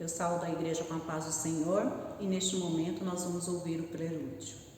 Eu saúdo a igreja com a paz do Senhor e neste momento nós vamos ouvir o prelúdio.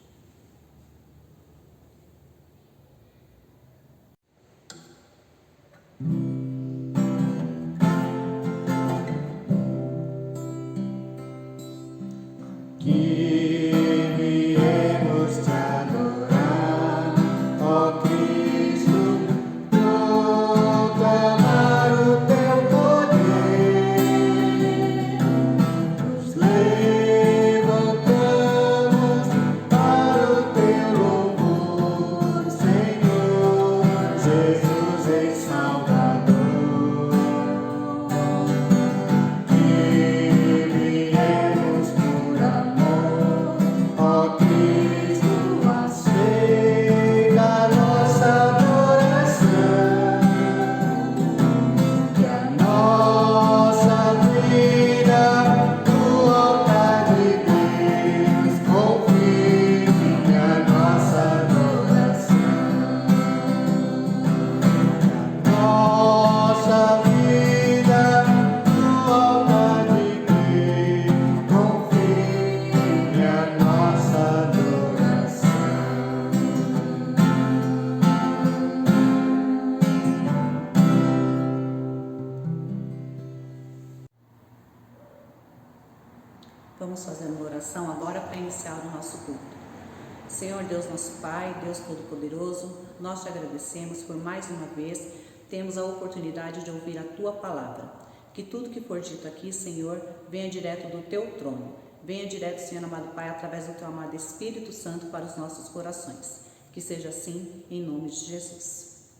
Vamos fazer uma oração agora para iniciar o nosso culto. Senhor Deus nosso Pai, Deus Todo-Poderoso, nós te agradecemos por mais uma vez temos a oportunidade de ouvir a Tua Palavra. Que tudo que for dito aqui, Senhor, venha direto do Teu trono. Venha direto, Senhor amado Pai, através do Teu amado Espírito Santo para os nossos corações. Que seja assim, em nome de Jesus.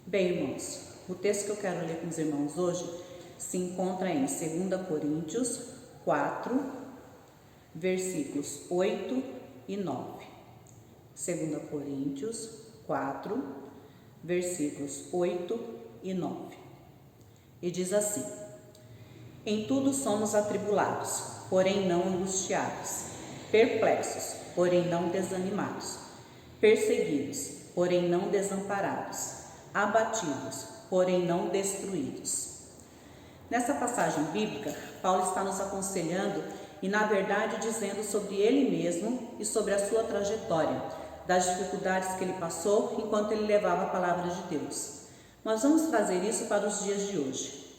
Bem, irmãos, o texto que eu quero ler com os irmãos hoje se encontra em 2 Coríntios 4, versículos 8 e 9. 2 Coríntios 4, versículos 8 e 9. E diz assim: Em tudo somos atribulados, porém não angustiados, perplexos, porém não desanimados, perseguidos, porém não desamparados, abatidos, porém não destruídos. Nessa passagem bíblica, Paulo está nos aconselhando e, na verdade, dizendo sobre ele mesmo e sobre a sua trajetória, das dificuldades que ele passou enquanto ele levava a palavra de Deus. Nós vamos trazer isso para os dias de hoje.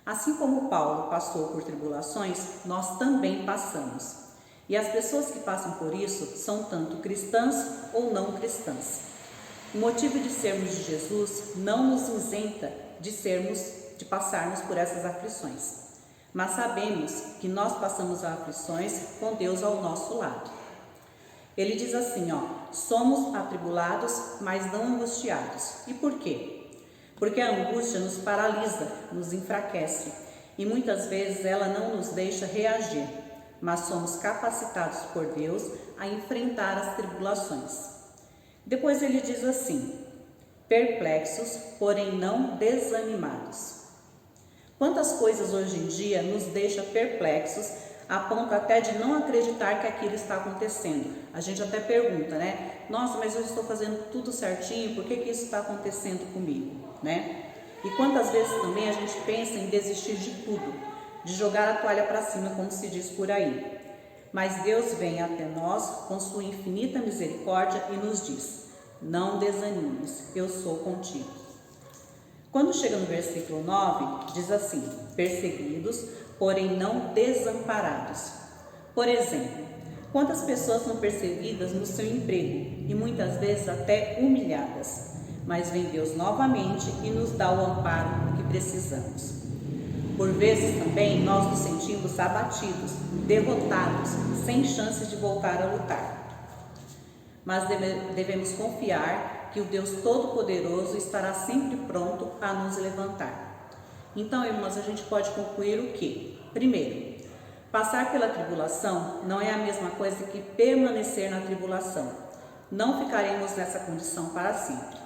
Assim como Paulo passou por tribulações, nós também passamos. E as pessoas que passam por isso são tanto cristãs ou não cristãs. O motivo de sermos de Jesus não nos isenta de passarmos por essas aflições, mas sabemos que nós passamos aflições com Deus ao nosso lado. Ele diz assim, somos atribulados, mas não angustiados. E por quê? Porque a angústia nos paralisa, nos enfraquece, e muitas vezes ela não nos deixa reagir, mas somos capacitados por Deus a enfrentar as tribulações. Depois ele diz assim: perplexos, porém não desanimados. Quantas coisas hoje em dia nos deixam perplexos, a ponto até de não acreditar que aquilo está acontecendo. A gente até pergunta, né? Nossa, mas eu estou fazendo tudo certinho, por que isso está acontecendo comigo, né? E quantas vezes também a gente pensa em desistir de tudo, de jogar a toalha para cima, como se diz por aí. Mas Deus vem até nós com sua infinita misericórdia e nos diz: não desanimes, eu sou contigo. Quando chega no versículo 9, diz assim: perseguidos, porém não desamparados. Por exemplo, quantas pessoas são perseguidas no seu emprego e muitas vezes até humilhadas, mas vem Deus novamente e nos dá o amparo que precisamos. Por vezes também nós nos sentimos abatidos, derrotados, sem chances de voltar a lutar. Mas devemos confiar que o Deus Todo-Poderoso estará sempre pronto a nos levantar. Então, irmãos, a gente pode concluir o quê? Primeiro, passar pela tribulação não é a mesma coisa que permanecer na tribulação. Não ficaremos nessa condição para sempre.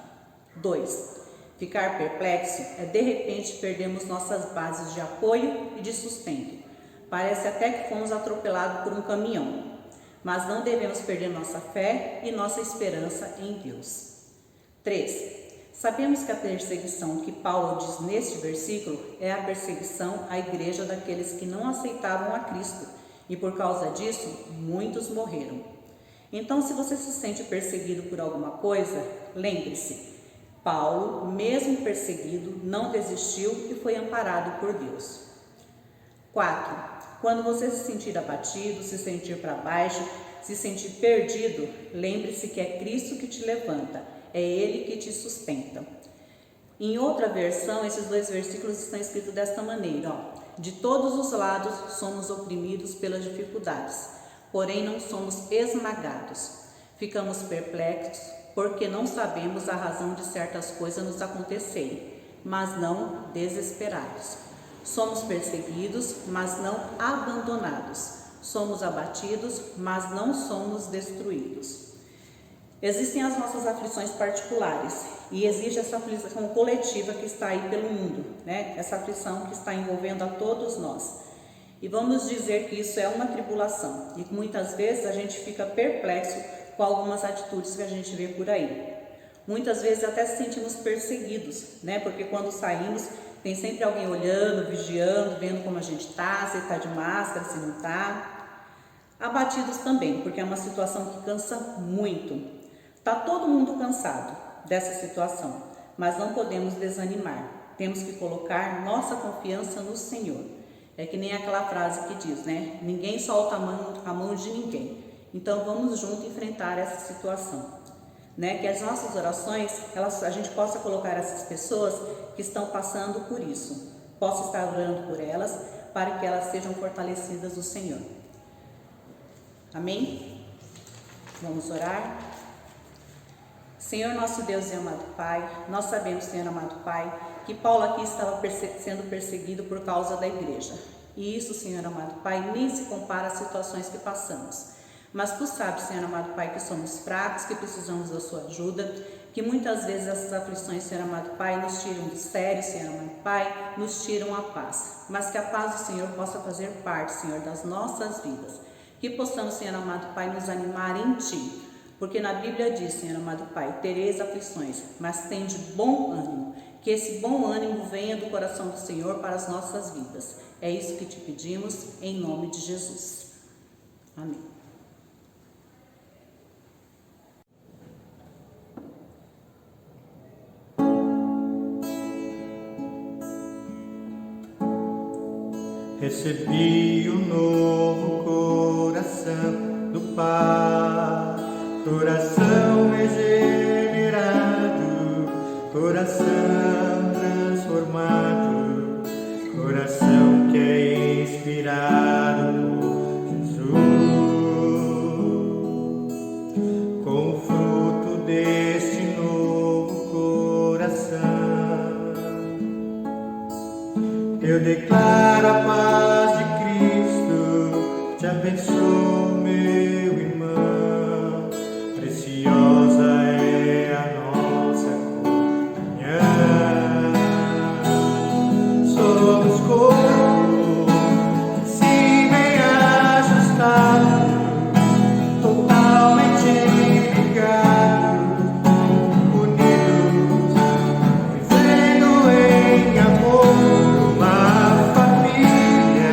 2. Ficar perplexo é de repente perdermos nossas bases de apoio e de sustento. Parece até que fomos atropelados por um caminhão. Mas não devemos perder nossa fé e nossa esperança em Deus. 3. Sabemos que a perseguição que Paulo diz neste versículo é a perseguição à igreja daqueles que não aceitavam a Cristo, e por causa disso, muitos morreram. Então, se você se sente perseguido por alguma coisa, lembre-se, Paulo, mesmo perseguido, não desistiu e foi amparado por Deus. 4. Quando você se sentir abatido, se sentir para baixo, se sentir perdido, lembre-se que é Cristo que te levanta, é Ele que te sustenta. Em outra versão, esses 2 versículos estão escritos desta maneira, de todos os lados somos oprimidos pelas dificuldades, porém não somos esmagados. Ficamos perplexos porque não sabemos a razão de certas coisas nos acontecerem, mas não desesperados. Somos perseguidos, mas não abandonados. Somos abatidos, mas não somos destruídos. Existem as nossas aflições particulares e existe essa aflição coletiva que está aí pelo mundo, né? Essa aflição que está envolvendo a todos nós. E vamos dizer que isso é uma tribulação e muitas vezes a gente fica perplexo com algumas atitudes que a gente vê por aí. Muitas vezes até se sentimos perseguidos, né? Porque quando saímos tem sempre alguém olhando, vigiando, vendo como a gente está, se está de máscara, se não está. Abatidos também, porque é uma situação que cansa muito. Está todo mundo cansado dessa situação, mas não podemos desanimar. Temos que colocar nossa confiança no Senhor. É que nem aquela frase que diz, né? Ninguém solta a mão de ninguém. Então vamos juntos enfrentar essa situação, né? Que as nossas orações, a gente possa colocar essas pessoas que estão passando por isso, possa estar orando por elas, para que elas sejam fortalecidas do Senhor. Amém? Vamos orar. Senhor nosso Deus e amado Pai, nós sabemos, Senhor amado Pai, que Paulo aqui estava sendo perseguido por causa da igreja. E isso, Senhor amado Pai, nem se compara às situações que passamos. Mas Tu sabes, Senhor amado Pai, que somos fracos, que precisamos da Sua ajuda, que muitas vezes essas aflições, Senhor amado Pai, nos tiram do sério, Senhor amado Pai, nos tiram a paz. Mas que a paz do Senhor possa fazer parte, Senhor, das nossas vidas. Que possamos, Senhor amado Pai, nos animar em Ti. Porque na Bíblia diz, Senhor amado Pai, tereis aflições, mas tende bom ânimo. Que esse bom ânimo venha do coração do Senhor para as nossas vidas. É isso que te pedimos, em nome de Jesus. Amém. Recebi um novo coração do Pai, coração regenerado, coração transformado, coração que é inspirado por Jesus. Com o fruto deste novo coração, eu declaro a paz de Cristo, te abençoo, meu irmão, preciosa é a nossa comunhão. Somos corpo, se bem ajustado, totalmente ligados, unidos, vivendo em amor. Uma família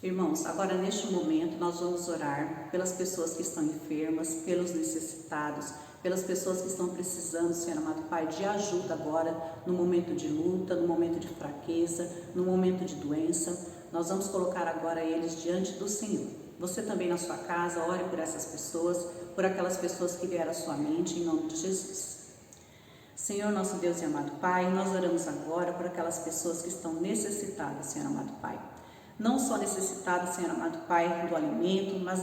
Irmãos, agora neste momento nós vamos orar pelas pessoas que estão enfermas, pelos necessitados, pelas pessoas que estão precisando, Senhor amado Pai, de ajuda agora no momento de luta, no momento de fraqueza, no momento de doença. Nós vamos colocar agora eles diante do Senhor. Você também na sua casa, ore por essas pessoas, por aquelas pessoas que vieram à sua mente, em nome de Jesus. Senhor, nosso Deus e amado Pai, nós oramos agora por aquelas pessoas que estão necessitadas, Senhor amado Pai. Não só necessitada, Senhor amado Pai, do alimento, mas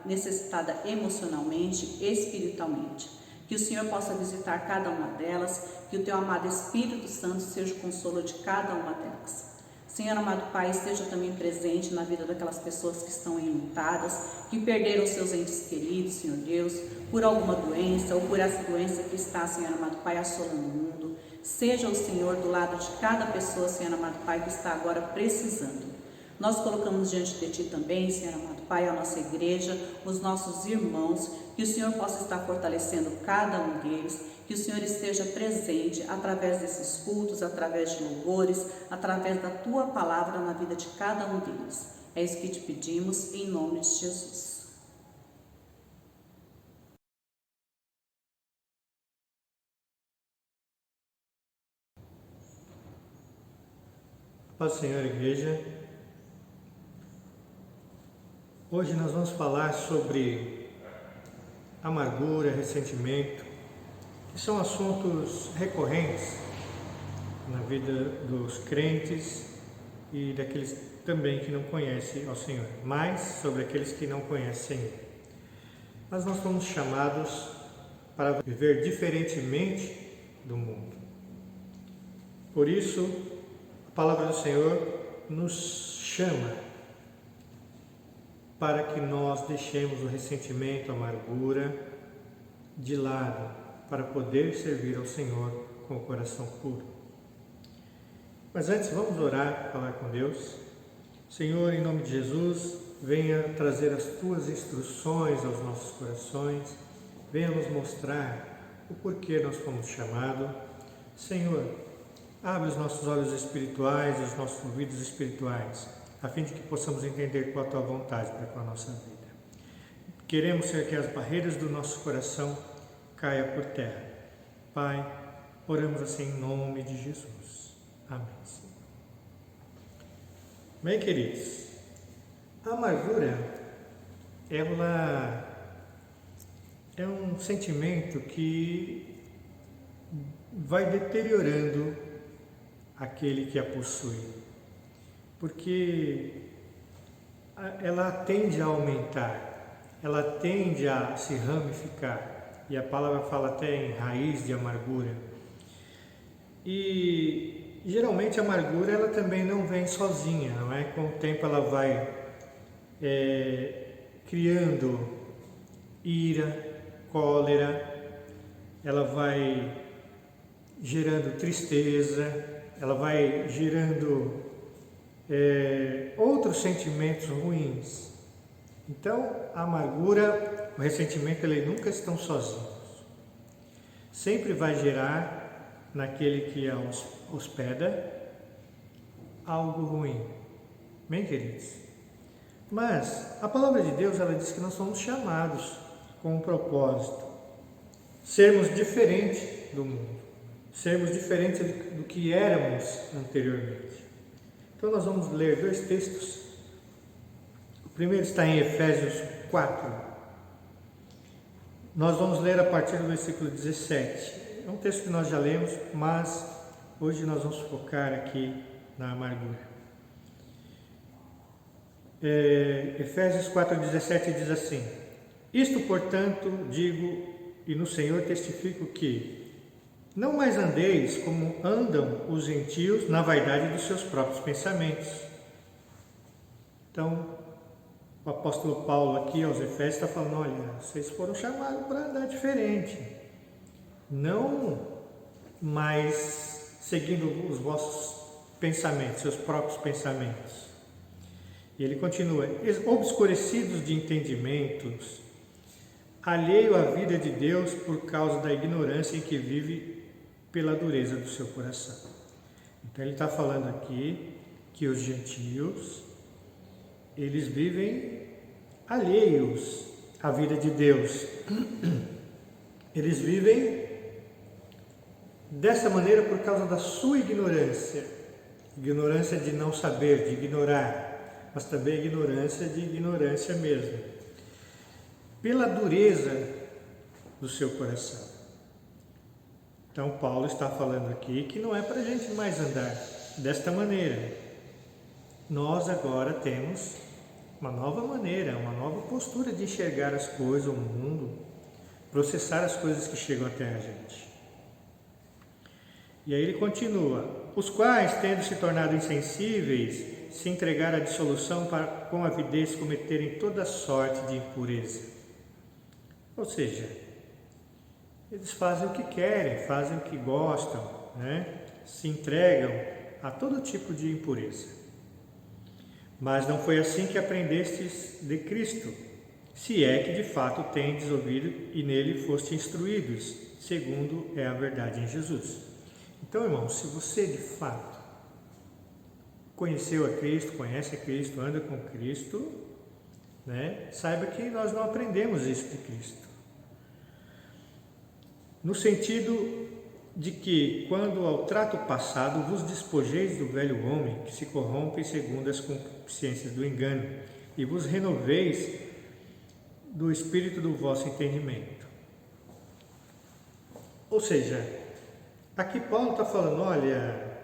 necessitada emocionalmente, espiritualmente. Que o Senhor possa visitar cada uma delas, que o Teu amado Espírito Santo seja o consolo de cada uma delas. Senhor amado Pai, esteja também presente na vida daquelas pessoas que estão enlutadas, que perderam seus entes queridos, Senhor Deus, por alguma doença ou por essa doença que está, Senhor amado Pai, assolando o mundo. Seja o Senhor do lado de cada pessoa, Senhor amado Pai, que está agora precisando. Nós colocamos diante de Ti também, Senhor amado Pai, a nossa igreja, os nossos irmãos, que o Senhor possa estar fortalecendo cada um deles, que o Senhor esteja presente através desses cultos, através de louvores, através da Tua palavra na vida de cada um deles. É isso que te pedimos, em nome de Jesus. Paz do Senhor, igreja. Hoje nós vamos falar sobre amargura, ressentimento, que são assuntos recorrentes na vida dos crentes e daqueles também que não conhecem ao Senhor, mais sobre aqueles que não conhecem Ele. Mas nós fomos chamados para viver diferentemente do mundo. Por isso, a palavra do Senhor nos chama para que nós deixemos o ressentimento, a amargura de lado, para poder servir ao Senhor com o coração puro. Mas antes vamos orar, falar com Deus. Senhor, em nome de Jesus, venha trazer as Tuas instruções aos nossos corações, venha nos mostrar o porquê nós fomos chamados. Senhor, abre os nossos olhos espirituais, os nossos ouvidos espirituais, a fim de que possamos entender qual a Tua vontade para com a nossa vida. Queremos, Senhor, que as barreiras do nosso coração caiam por terra. Pai, oramos assim em nome de Jesus. Amém. Bem, queridos, a amargura, ela é um sentimento que vai deteriorando aquele que a possui, porque ela tende a aumentar, ela tende a se ramificar, e a palavra fala até em raiz de amargura. E geralmente a amargura ela também não vem sozinha, não é? Com o tempo ela vai criando ira, cólera, ela vai gerando tristeza, ela vai gerando outros sentimentos ruins. Então, a amargura, o ressentimento, eles nunca estão sozinhos. Sempre vai gerar naquele que a hospeda algo ruim. Bem, queridos? Mas a palavra de Deus, ela diz que nós somos chamados com um propósito. Sermos diferentes do mundo. Sermos diferentes do que éramos anteriormente. Então nós vamos ler dois textos. O primeiro está em Efésios 4. Nós vamos ler a partir do versículo 17. É um texto que nós já lemos, mas hoje nós vamos focar aqui na amargura. Efésios 4,17 diz assim: Isto, portanto, digo e no Senhor testifico que não mais andeis como andam os gentios na vaidade dos seus próprios pensamentos. Então, o apóstolo Paulo aqui aos Efésios está falando, olha, vocês foram chamados para andar diferente. Não mais seguindo os vossos pensamentos, seus próprios pensamentos. E ele continua, obscurecidos de entendimentos, alheio à vida de Deus por causa da ignorância em que vive pela dureza do seu coração. Então ele está falando aqui que os gentios, eles vivem alheios à vida de Deus. Eles vivem dessa maneira por causa da sua ignorância. Ignorância de não saber, de ignorar, mas também ignorância de ignorância mesmo. Pela dureza do seu coração. Então Paulo está falando aqui que não é para a gente mais andar desta maneira. Nós agora temos uma nova maneira, uma nova postura de enxergar as coisas, o mundo, processar as coisas que chegam até a gente. E aí ele continua: os quais, tendo se tornado insensíveis, se entregaram à dissolução para com avidez cometerem toda sorte de impureza. Ou seja, eles fazem o que querem, fazem o que gostam, né? Se entregam a todo tipo de impureza. Mas não foi assim que aprendestes de Cristo, se é que de fato tendes ouvido e nele foste instruídos, segundo é a verdade em Jesus. Então, irmãos, se você de fato conheceu a Cristo, conhece a Cristo, anda com Cristo, né? Saiba que nós não aprendemos isso de Cristo. No sentido de que, quando ao trato passado vos despojeis do velho homem, que se corrompe segundo as concupiscências do engano, e vos renoveis do espírito do vosso entendimento. Ou seja, aqui Paulo está falando, olha,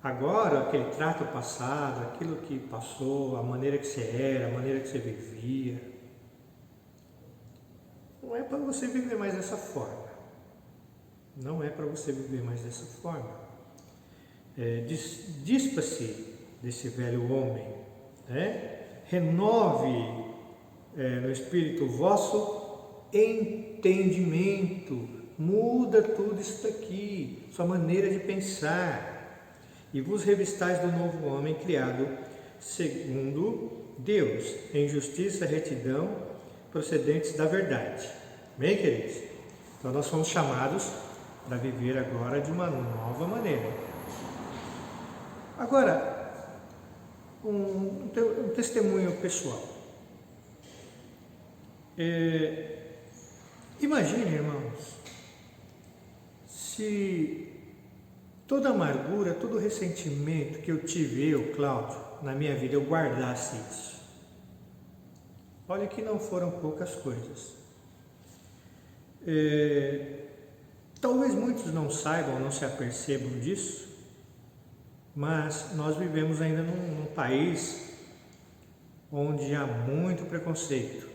agora aquele trato passado, aquilo que passou, a maneira que você era, a maneira que você vivia, não é para você viver mais dessa forma. Não é para você viver mais dessa forma. Dispa-se desse velho homem, né? Renove no espírito o vosso entendimento. Muda tudo isso daqui, sua maneira de pensar. E vos revistais do novo homem criado segundo Deus, em justiça e retidão procedentes da verdade. Bem, queridos? Então nós fomos chamados para viver agora de uma nova maneira. Agora, um testemunho pessoal. Imagine, irmãos, se toda amargura, todo ressentimento que eu tive, Cláudio, na minha vida, eu guardasse isso. Olha que não foram poucas coisas. Talvez muitos não saibam, não se apercebam disso, mas nós vivemos ainda num país onde há muito preconceito,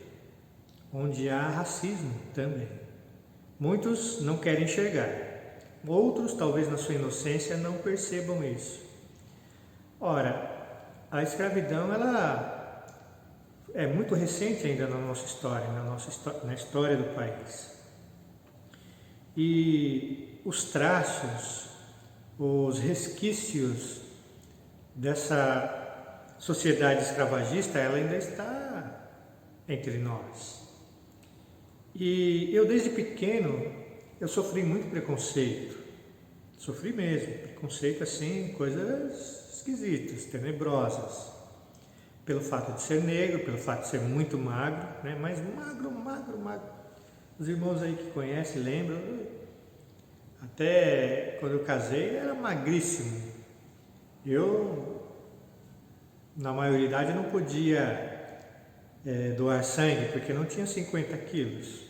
onde há racismo também. Muitos não querem enxergar, outros, talvez na sua inocência, não percebam isso. Ora, a escravidão, ela é muito recente ainda na nossa história, na história do país. E os traços, os resquícios dessa sociedade escravagista, ela ainda está entre nós. E eu desde pequeno, eu sofri muito preconceito. Sofri mesmo, preconceito assim, coisas esquisitas, tenebrosas. Pelo fato de ser negro, pelo fato de ser muito magro, né? Mas magro. Os irmãos aí que conhecem, lembram, até quando eu casei, era magríssimo. Eu, na maioridade, não podia doar sangue, porque não tinha 50 quilos.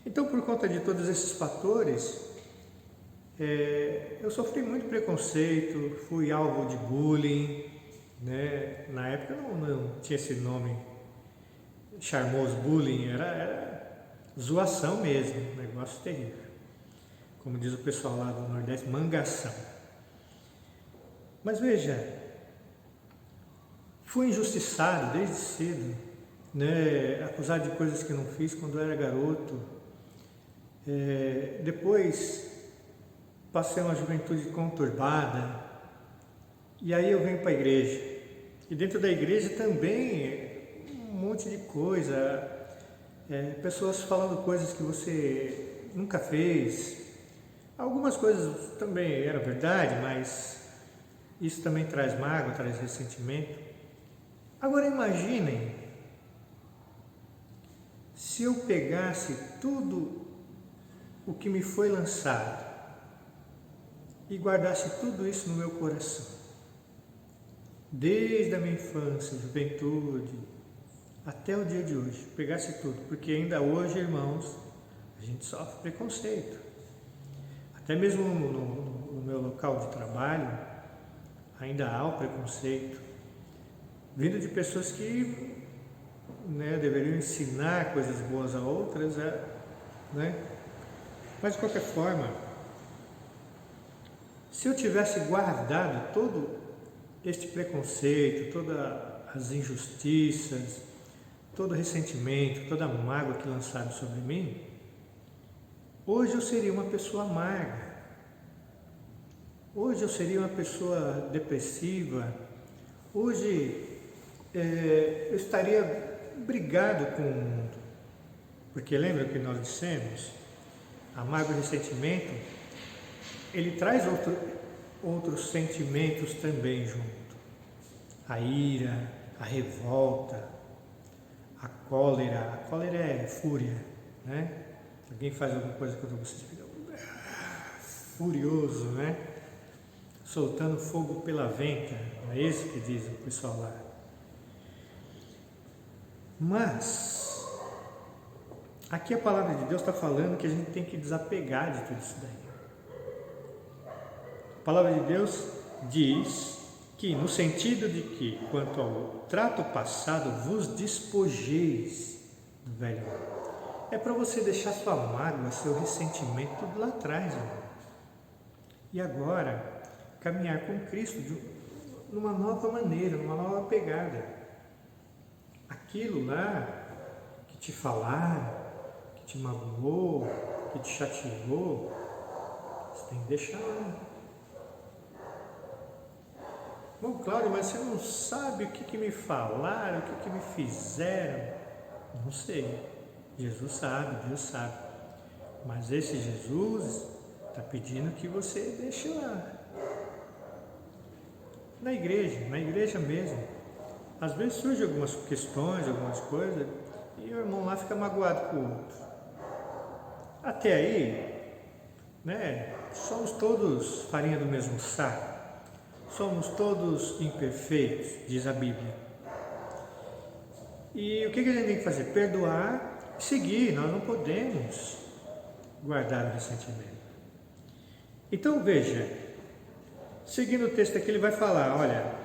Então, por conta de todos esses fatores, eu sofri muito preconceito, fui alvo de bullying, né? Na época não tinha esse nome charmoso, bullying, era zoação mesmo, negócio terrível. Como diz o pessoal lá do Nordeste, mangação. Mas veja, fui injustiçado desde cedo, né? Acusado de coisas que não fiz quando eu era garoto. Depois passei uma juventude conturbada, e aí eu venho para a igreja. E dentro da igreja também um monte de coisa. Pessoas falando coisas que você nunca fez. Algumas coisas também eram verdade, mas isso também traz mágoa, traz ressentimento. Agora imaginem se eu pegasse tudo o que me foi lançado e guardasse tudo isso no meu coração, desde a minha infância, juventude, até o dia de hoje, pegasse tudo, porque ainda hoje, irmãos, a gente sofre preconceito. Até mesmo no meu local de trabalho, ainda há o preconceito, vindo de pessoas que deveriam ensinar coisas boas a outras, Mas de qualquer forma, se eu tivesse guardado todo este preconceito, todas as injustiças, todo o ressentimento, toda a mágoa que lançaram sobre mim, hoje eu seria uma pessoa amarga, hoje eu seria uma pessoa depressiva, hoje eu estaria brigado com o mundo, porque lembra o que nós dissemos? A mágoa e o ressentimento, ele traz outros sentimentos também junto. A ira, a revolta, a cólera é fúria, né? Alguém faz alguma coisa contra você, fica furioso, né? Soltando fogo pela venta, não é isso que diz o pessoal lá. Mas aqui a palavra de Deus está falando que a gente tem que desapegar de tudo isso daí. A palavra de Deus diz que, no sentido de que, quanto ao trato passado, vos despojeis do velho homem. É para você deixar sua mágoa, seu ressentimento tudo lá atrás, irmão. E agora, caminhar com Cristo numa nova maneira, numa nova pegada. Aquilo lá que te falaram, que te magoou, que te chateou, você tem que deixar lá. Bom, Cláudio, mas você não sabe o que me falaram, o que me fizeram. Não sei. Jesus sabe, Deus sabe. Mas esse Jesus está pedindo que você deixe lá. Na igreja mesmo. Às vezes surgem algumas questões, algumas coisas, e o irmão lá fica magoado com o outro. Até aí, somos todos farinha do mesmo saco. Somos todos imperfeitos, diz a Bíblia. E o que a gente tem que fazer? Perdoar e seguir. Nós não podemos guardar o ressentimento. Então veja, seguindo o texto aqui, ele vai falar, olha,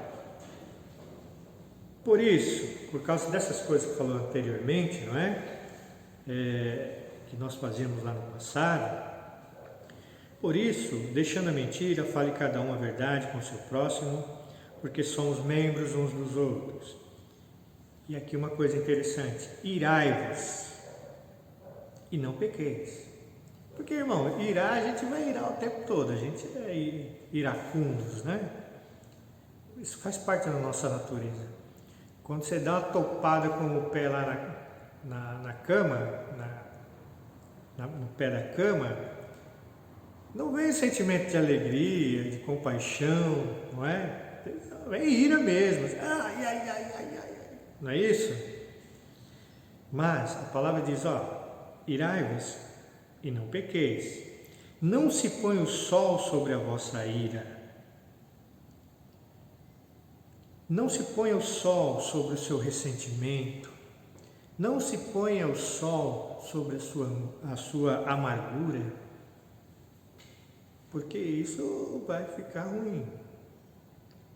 por isso, por causa dessas coisas que falou anteriormente, não é? Que nós fazíamos lá no passado, por isso, deixando a mentira, fale cada um a verdade com o seu próximo, porque somos membros uns dos outros. E aqui uma coisa interessante, irai-vos e não pequeis. Porque, irmão, irar, a gente vai irar o tempo todo, a gente é iracundos, né? Isso faz parte da nossa natureza. Quando você dá uma topada com o pé lá na cama, no pé da cama, não vem sentimento de alegria, de compaixão, não é? Vem ira mesmo. Ai. Não é isso? Mas a palavra diz, irai-vos e não pequeis. Não se põe o sol sobre a vossa ira. Não se ponha o sol sobre o seu ressentimento. Não se ponha o sol sobre a sua amargura, porque isso vai ficar ruim.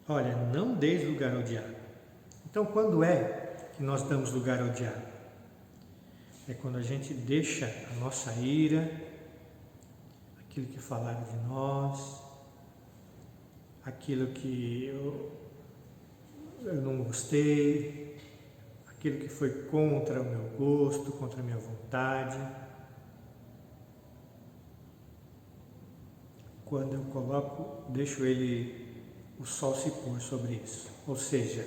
Olha, não deis lugar ao diabo. Então, quando é que nós damos lugar ao diabo? É quando a gente deixa a nossa ira, aquilo que falaram de nós, aquilo que eu não gostei, aquilo que foi contra o meu gosto, contra a minha vontade. Quando eu deixo o sol se pôr sobre isso. Ou seja,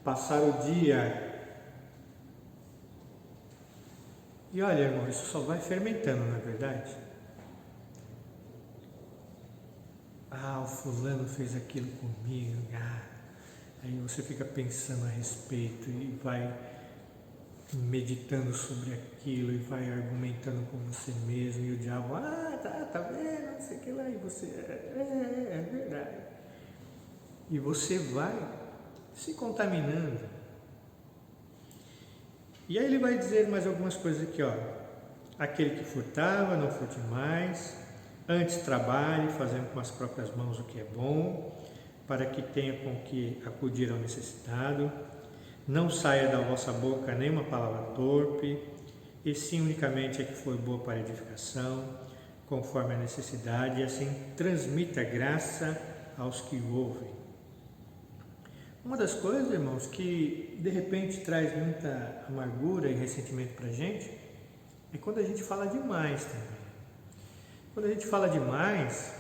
passar o dia. E olha, irmão, isso só vai fermentando, não é verdade? O fulano fez aquilo comigo. Aí você fica pensando a respeito e vai meditando sobre aquilo e vai argumentando com você mesmo, e o diabo, tá vendo, não sei o que lá, e você, é verdade. E você vai se contaminando. E aí ele vai dizer mais algumas coisas aqui, ó. Aquele que furtava, não furte mais. Antes trabalhe, fazendo com as próprias mãos o que é bom, para que tenha com que acudir ao necessitado. Não saia da vossa boca nenhuma palavra torpe, e sim unicamente a que for boa para edificação, conforme a necessidade, e assim transmita graça aos que o ouvem. Uma das coisas, irmãos, que de repente traz muita amargura e ressentimento para a gente, é quando a gente fala demais também. Quando a gente fala demais,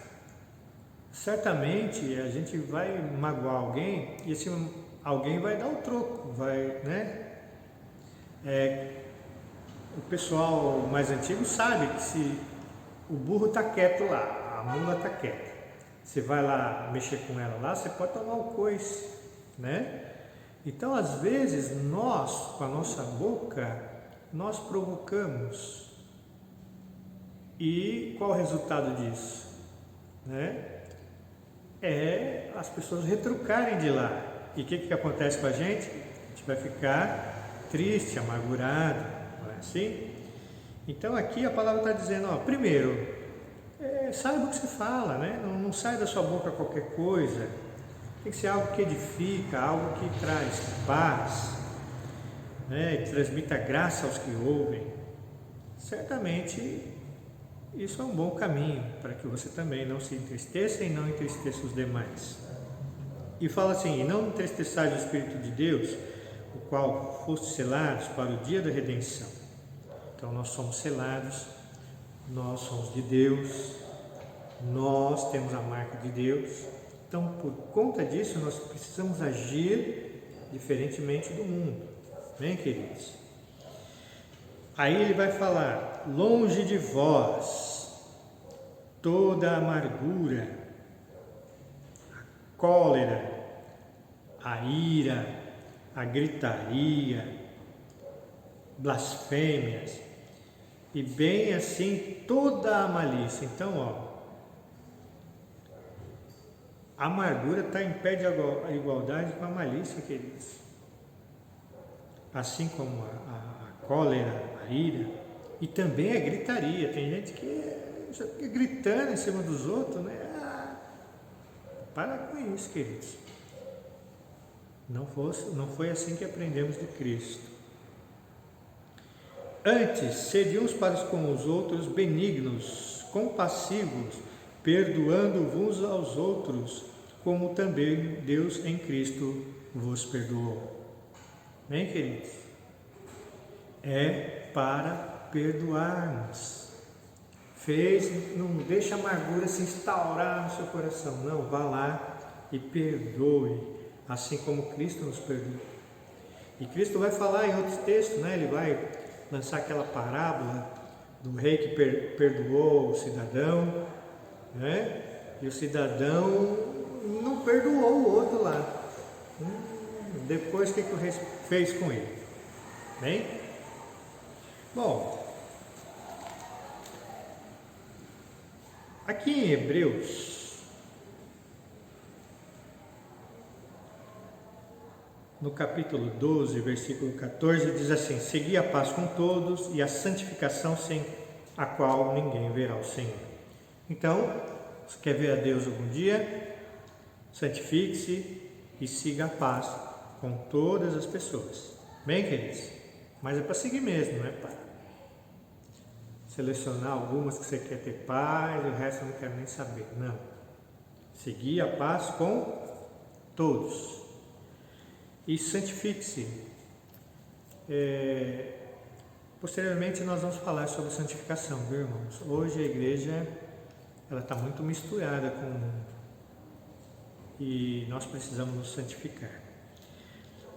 certamente a gente vai magoar alguém, e esse alguém vai dar o troco, o pessoal mais antigo sabe que se o burro está quieto lá, a mula está quieta, você vai lá mexer com ela lá, você pode tomar o coice, né? Então, às vezes, nós, com a nossa boca, nós provocamos. E qual o resultado disso? É as pessoas retrucarem de lá. E o que acontece com a gente? A gente vai ficar triste, amargurado, não é assim? Então aqui a palavra está dizendo, primeiro, saiba o que você fala, né? Não sai da sua boca qualquer coisa. Tem que ser algo que edifica, algo que traz paz, né? E transmita graça aos que ouvem. Certamente isso é um bom caminho para que você também não se entristeça e não entristeça os demais. E fala assim, e não entristeçais o Espírito de Deus, o qual foste selados para o dia da redenção. Então nós somos selados, nós somos de Deus, nós temos a marca de Deus. Então por conta disso nós precisamos agir diferentemente do mundo. Bem, queridos? Aí ele vai falar, longe de vós toda a amargura, cólera, a ira, a gritaria, blasfêmias, e bem assim toda a malícia. Então, a amargura está em pé de igualdade com a malícia, queridos. Assim como a cólera, a ira, e também a gritaria. Tem gente que já fica gritando em cima dos outros, né? Para com isso, queridos. Não foi assim que aprendemos de Cristo. Antes, sede uns para com os outros benignos, compassivos, perdoando uns aos outros, como também Deus em Cristo vos perdoou. Bem, queridos? É para perdoarmos. Não deixa a amargura se instaurar no seu coração. Não, vá lá e perdoe, assim como Cristo nos perdoou. E Cristo vai falar em outros textos, né? Ele vai lançar aquela parábola do rei que perdoou o cidadão, né? E o cidadão não perdoou o outro lá. Depois o que o rei fez com ele? Bem? Bom, aqui em Hebreus, no capítulo 12, versículo 14, diz assim: segui a paz com todos e a santificação, sem a qual ninguém verá o Senhor. Então, você quer ver a Deus algum dia? Santifique-se e siga a paz com todas as pessoas. Bem, queridos? Mas é para seguir mesmo, não é para selecionar algumas que você quer ter paz e o resto eu não quero nem saber. Não. Seguir a paz com todos. E santifique-se. Posteriormente nós vamos falar sobre santificação, viu, irmãos? Hoje a igreja ela está muito misturada com o mundo e nós precisamos nos santificar.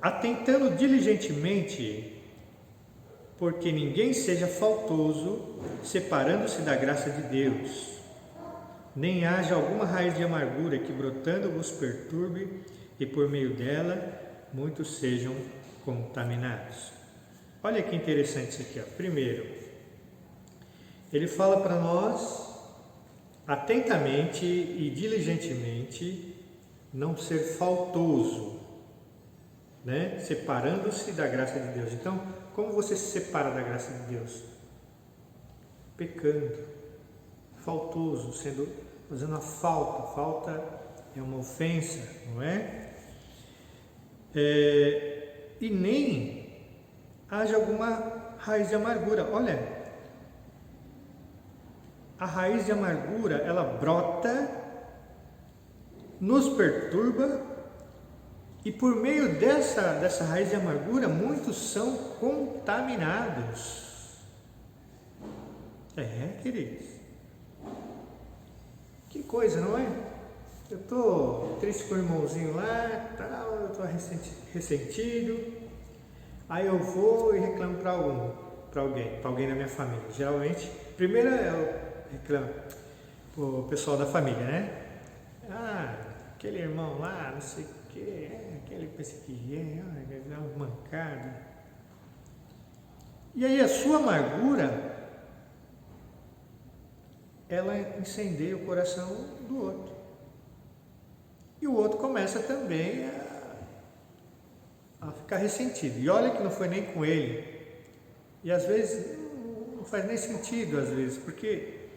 Atentando diligentemente, porque ninguém seja faltoso, separando-se da graça de Deus, nem haja alguma raiz de amargura que brotando vos perturbe, e por meio dela muitos sejam contaminados. Olha que interessante isso aqui, ó. Primeiro, ele fala para nós atentamente e diligentemente não ser faltoso, né? Separando-se da graça de Deus. Então, como você se separa da graça de Deus? Pecando, faltoso, fazendo uma falta. Falta é uma ofensa, não é? E nem haja alguma raiz de amargura. Olha, a raiz de amargura, ela brota, nos perturba, e por meio dessa raiz de amargura, muitos são contaminados. Queridos, que coisa, não é? Eu estou triste com o irmãozinho lá, tal, eu estou ressentido, aí eu vou e reclamo para alguém da minha família. Geralmente, primeiro eu reclamo para o pessoal da família, né? Aquele irmão lá, não sei o que, aquele pensa que é uma mancada. E aí a sua amargura, ela incendeia o coração do outro. E o outro começa também a ficar ressentido. E olha que não foi nem com ele. E às vezes não faz nem sentido, às vezes, porque,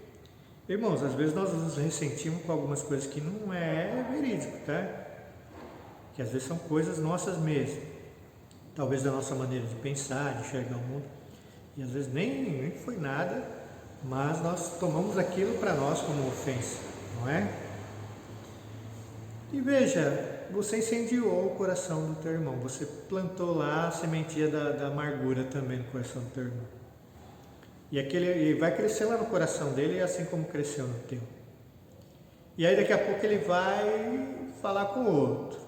irmãos, às vezes nós nos ressentimos com algumas coisas que não é verídico, tá? Que às vezes são coisas nossas mesmo. Talvez da nossa maneira de pensar, de enxergar o mundo. E às vezes nem foi nada, mas nós tomamos aquilo para nós como ofensa, não é? E veja, você incendiou o coração do teu irmão, você plantou lá a sementinha da amargura também no coração do teu irmão. E vai crescer lá no coração dele, assim como cresceu no teu. E aí daqui a pouco ele vai falar com o outro,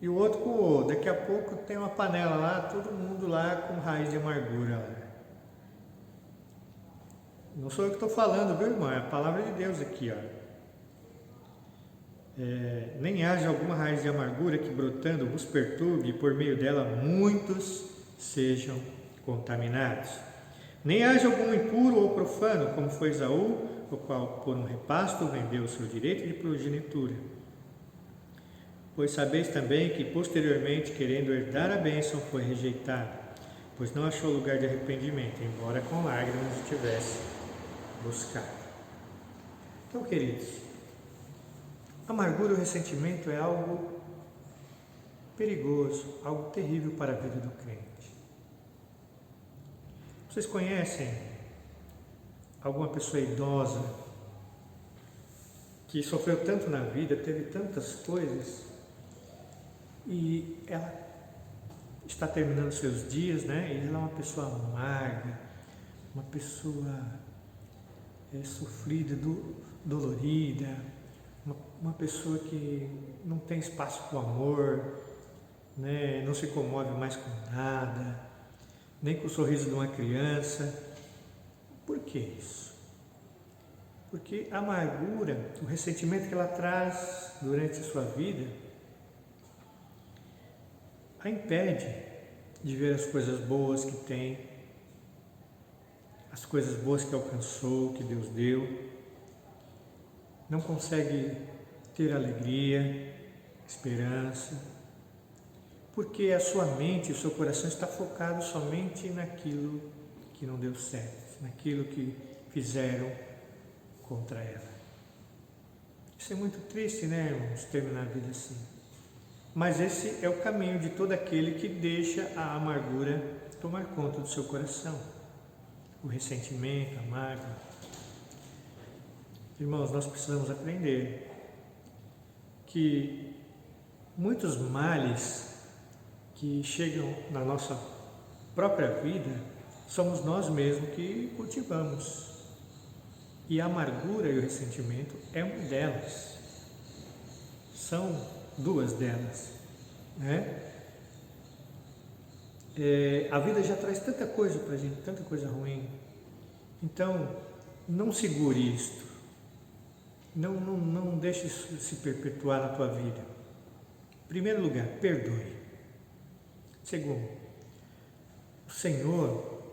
e o outro com o outro. Daqui a pouco tem uma panela lá, todo mundo lá com raiz de amargura lá. Não sou eu que estou falando, viu, irmão? É a palavra de Deus aqui, ó. Nem haja alguma raiz de amargura que brotando vos perturbe, e por meio dela muitos sejam contaminados. Nem haja algum impuro ou profano, como foi Esaú, o qual por um repasto vendeu o seu direito de progenitura. Pois sabeis também que posteriormente, querendo herdar a bênção, foi rejeitado, pois não achou lugar de arrependimento, embora com lágrimas o tivesse buscado. Então, queridos, amargura e ressentimento é algo perigoso, algo terrível para a vida do crente. Vocês conhecem alguma pessoa idosa que sofreu tanto na vida, teve tantas coisas, e ela está terminando seus dias, né? E ela é uma pessoa amarga, uma pessoa sofrida, dolorida, uma pessoa que não tem espaço para o amor, né? Não se comove mais com nada, nem com o sorriso de uma criança. Por que isso? Porque a amargura, o ressentimento que ela traz durante a sua vida, a impede de ver as coisas boas que tem, as coisas boas que alcançou, que Deus deu. Não consegue ter alegria, esperança, porque a sua mente, o seu coração está focado somente naquilo que não deu certo, naquilo que fizeram contra ela. Isso é muito triste, né, irmãos, terminar a vida assim. Mas esse é o caminho de todo aquele que deixa a amargura tomar conta do seu coração. O ressentimento, a mágoa. Irmãos, nós precisamos aprender que muitos males que chegam na nossa própria vida somos nós mesmos que cultivamos. E a amargura e o ressentimento é uma delas. São duas delas, né? A vida já traz tanta coisa para a gente, tanta coisa ruim. Então, não segure isto. Não deixe isso se perpetuar na tua vida. Em primeiro lugar, perdoe. Segundo, o Senhor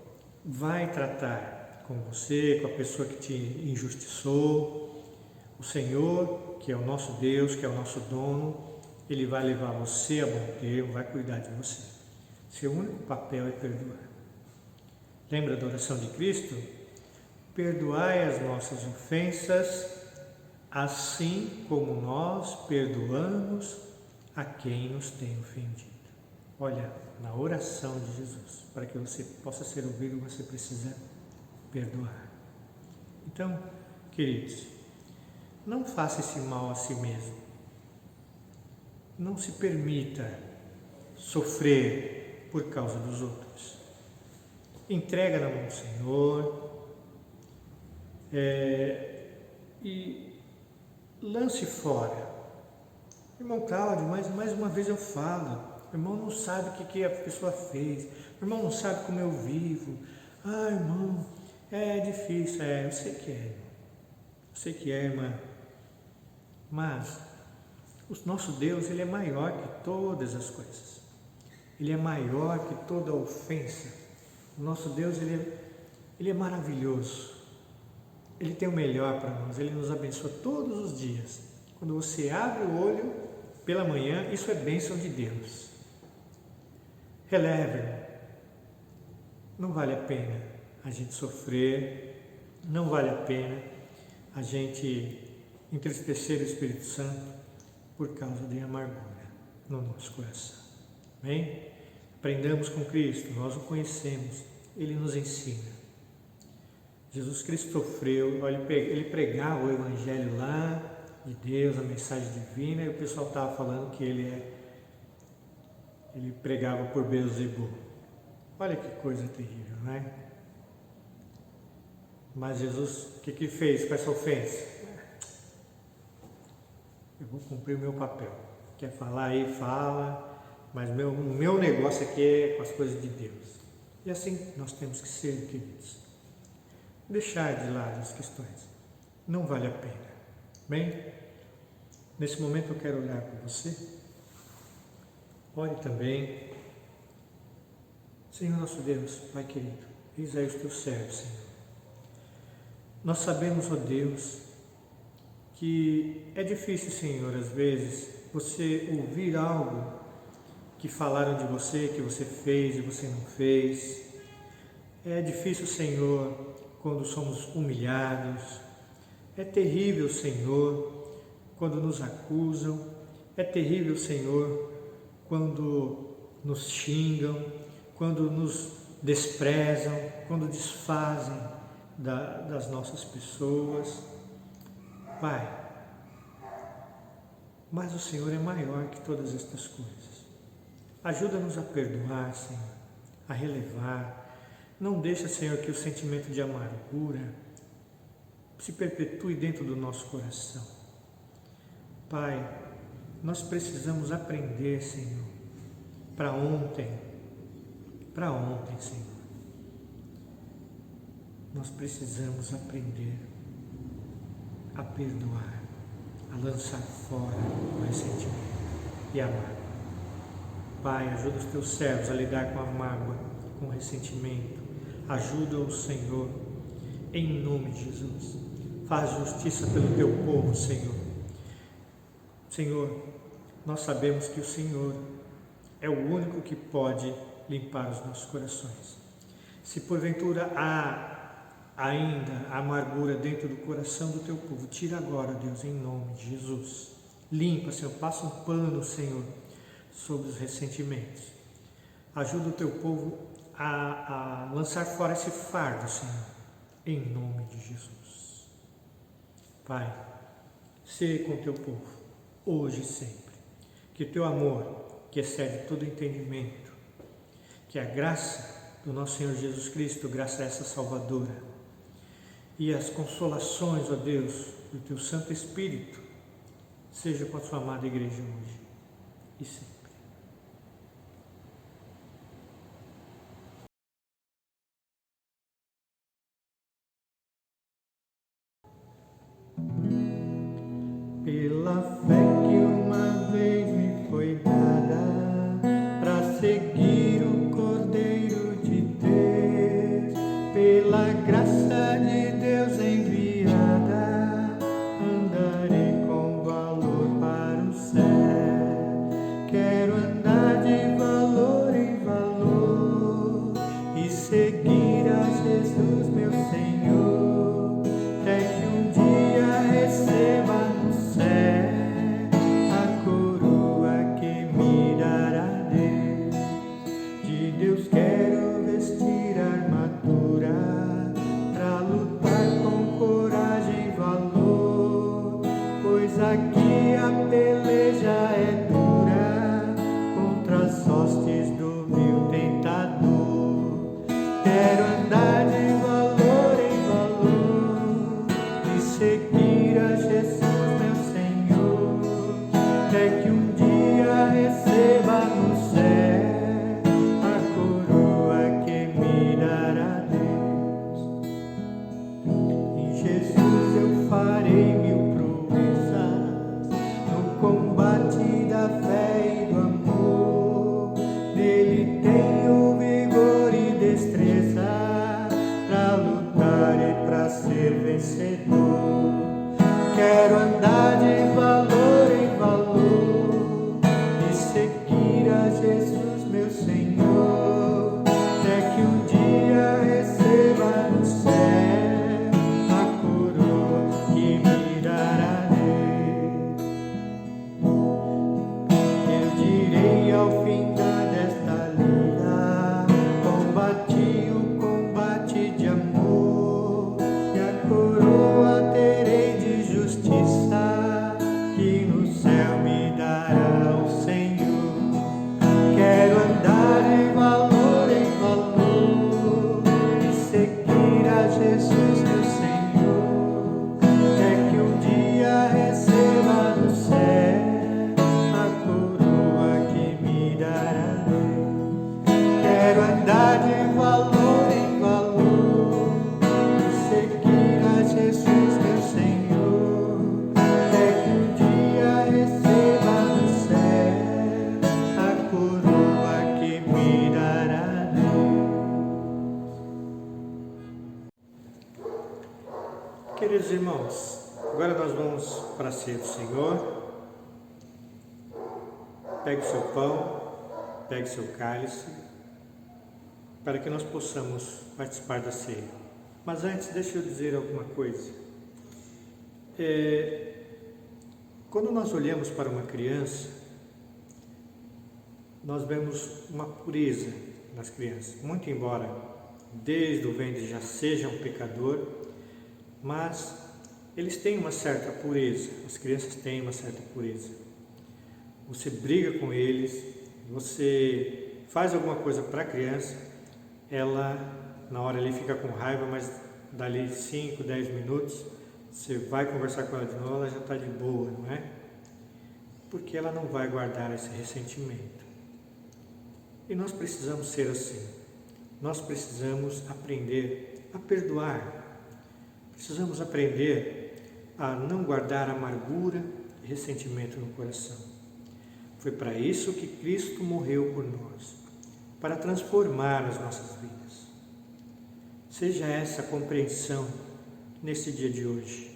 vai tratar com você, com a pessoa que te injustiçou. O Senhor, que é o nosso Deus, que é o nosso dono, Ele vai levar você a bom termo, vai cuidar de você. Seu único papel é perdoar. Lembra da oração de Cristo? Perdoai as nossas ofensas, assim como nós perdoamos a quem nos tem ofendido. Olha, na oração de Jesus, para que você possa ser ouvido, você precisa perdoar. Então, queridos, não faça esse mal a si mesmo. Não se permita sofrer por causa dos outros. Entrega na mão do Senhor e lance fora. Irmão Cláudio, mas mais uma vez eu falo, o irmão não sabe o que a pessoa fez, o irmão não sabe como eu vivo. Ah, irmão, é difícil, eu sei que é, irmão. Eu sei que é, irmã. Mas o nosso Deus, Ele é maior que todas as coisas. Ele é maior que toda ofensa. O nosso Deus, Ele é maravilhoso. Ele tem o melhor para nós. Ele nos abençoa todos os dias. Quando você abre o olho pela manhã, isso é bênção de Deus. Releve. Não vale a pena a gente sofrer. Não vale a pena a gente entristecer o Espírito Santo por causa de amargura no nosso coração. Amém? Aprendamos com Cristo, nós o conhecemos, Ele nos ensina. Jesus Cristo sofreu, Ele pregava o Evangelho lá de Deus, a mensagem divina, e o pessoal estava falando que ele pregava por Beelzebul. Olha que coisa terrível, não é? Mas Jesus, o que fez com essa ofensa? Eu vou cumprir o meu papel. Quer falar aí, fala, mas o meu negócio aqui é com as coisas de Deus. E assim nós temos que ser, queridos. Deixar de lado as questões. Não vale a pena. Bem, nesse momento eu quero orar por você. Ore também. Senhor nosso Deus, Pai querido, eis aí os teus servos, Senhor. Nós sabemos, ó Deus, que é difícil, Senhor, às vezes, você ouvir algo que falaram de você, que você fez e você não fez. É difícil, Senhor, quando somos humilhados. É terrível, Senhor, quando nos acusam. É terrível, Senhor, quando nos xingam, quando nos desprezam, quando desfazem das nossas pessoas. Pai, mas o Senhor é maior que todas estas coisas. Ajuda-nos a perdoar, Senhor, a relevar. Não deixa, Senhor, que o sentimento de amargura se perpetue dentro do nosso coração. Pai, nós precisamos aprender, Senhor, para ontem, Senhor. Nós precisamos aprender a perdoar, a lançar fora o ressentimento e a mágoa. Pai, ajuda os teus servos a lidar com a mágoa, com o ressentimento. Ajuda-os, Senhor, em nome de Jesus. Faz justiça pelo teu povo, Senhor. Senhor, nós sabemos que o Senhor é o único que pode limpar os nossos corações. Se porventura há ainda a amargura dentro do coração do teu povo, tira agora, Deus, em nome de Jesus. Limpa, Senhor, passa um pano, Senhor, sobre os ressentimentos. Ajuda o teu povo a lançar fora esse fardo, Senhor, em nome de Jesus. Pai, seja com o teu povo, hoje e sempre. Que o teu amor, que excede todo entendimento, que a graça do nosso Senhor Jesus Cristo, graça essa salvadora, e as consolações, ó Deus, do teu Santo Espírito, seja com a sua amada igreja hoje e sempre. Pela fé que uma vez me foi dada, seguir a Jesus, meu Senhor, até que um dia receba no céu a coroa que me dará Deus. De Deus quero vestir a armadura pra lutar com coragem e valor, pois aqui a peleja é dura contra as hostes do meu tentador. Quero andar de valor em valor e seguir a Jesus, meu Senhor, até que um dia receba no céu a coroa que me dará Deus. Em Jesus eu farei mil proezas no combate da fé e do amor. Nele tenho vigor e destreza pra lutar e pra ser vencedor. Quero andar de valor em valor e seguir a Jesus, meu Senhor, até que um dia receba no céu a coroa que me dará Deus. Eu direi ao fim desta luta, combati o combate de amor, e a coroa terei de justiça, que no céu me dará o Senhor. Quero andar de valor em valor e seguir a Jesus, meu Senhor, até que um dia receba no céu a coroa que me dará Deus. Quero andar de valor em valor e seguir a Jesus, meu Senhor, até que um dia receba no céu a coroa que me dará Deus. Queridos irmãos, agora nós vamos para a ceia do Senhor. Pegue o seu pão, pegue o seu cálice, para que nós possamos participar da ceia. Mas antes, deixa eu dizer alguma coisa. Quando nós olhamos para uma criança, nós vemos uma pureza nas crianças. Muito embora desde o ventre já seja um pecador, mas eles têm uma certa pureza, as crianças têm uma certa pureza. Você briga com eles, você faz alguma coisa para a criança, ela na hora ali fica com raiva, mas dali 5, 10 minutos, você vai conversar com ela de novo, ela já está de boa, não é? Porque ela não vai guardar esse ressentimento. E nós precisamos ser assim. Nós precisamos aprender a perdoar. Precisamos aprender a não guardar amargura e ressentimento no coração. Foi para isso que Cristo morreu por nós, para transformar as nossas vidas. Seja essa a compreensão nesse dia de hoje,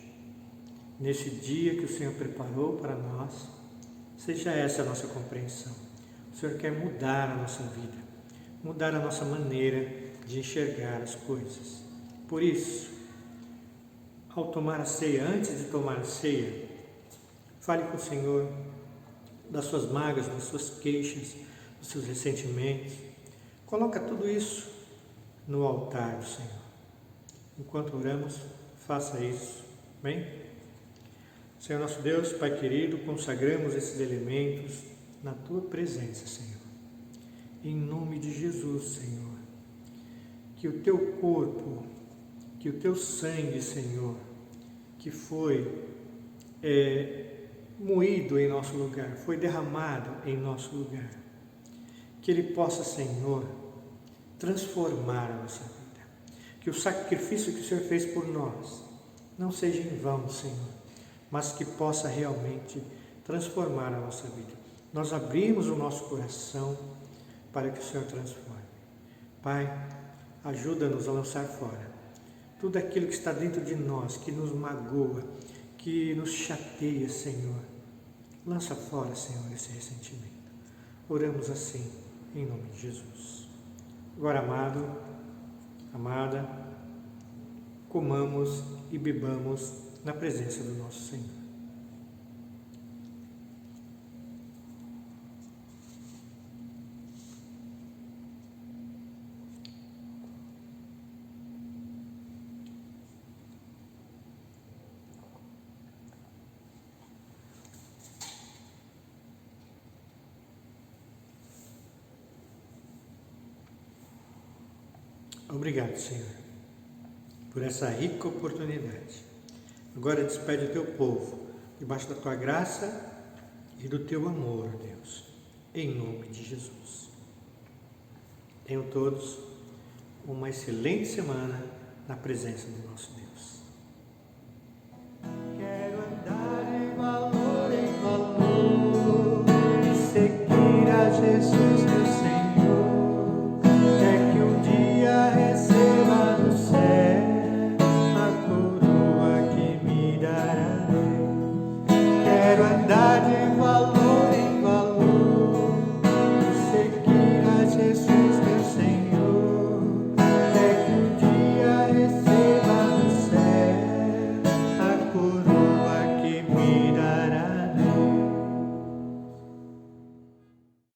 nesse dia que o Senhor preparou para nós, seja essa a nossa compreensão. O Senhor quer mudar a nossa vida, mudar a nossa maneira de enxergar as coisas. Por isso, ao tomar a ceia, antes de tomar a ceia, fale com o Senhor das suas mágoas, das suas queixas, dos seus ressentimentos. Coloca tudo isso no altar do Senhor. Enquanto oramos, faça isso. Bem? Senhor nosso Deus, Pai querido, consagramos esses elementos na Tua presença, Senhor. Em nome de Jesus, Senhor. Que o Teu corpo, que o Teu sangue, Senhor, que foi moído em nosso lugar, foi derramado em nosso lugar, que Ele possa, Senhor, transformar a nossa vida. Que o sacrifício que o Senhor fez por nós não seja em vão, Senhor, mas que possa realmente transformar a nossa vida. Nós abrimos o nosso coração para que o Senhor transforme. Pai, ajuda-nos a lançar fora tudo aquilo que está dentro de nós, que nos magoa, que nos chateia, Senhor. Lança fora, Senhor, esse ressentimento. Oramos assim, em nome de Jesus. Agora, amado, comamos e bebamos na presença do nosso Senhor. Obrigado, Senhor, por essa rica oportunidade. Agora despede o teu povo, debaixo da tua graça e do teu amor, Deus, em nome de Jesus. Tenham todos uma excelente semana na presença do nosso Deus.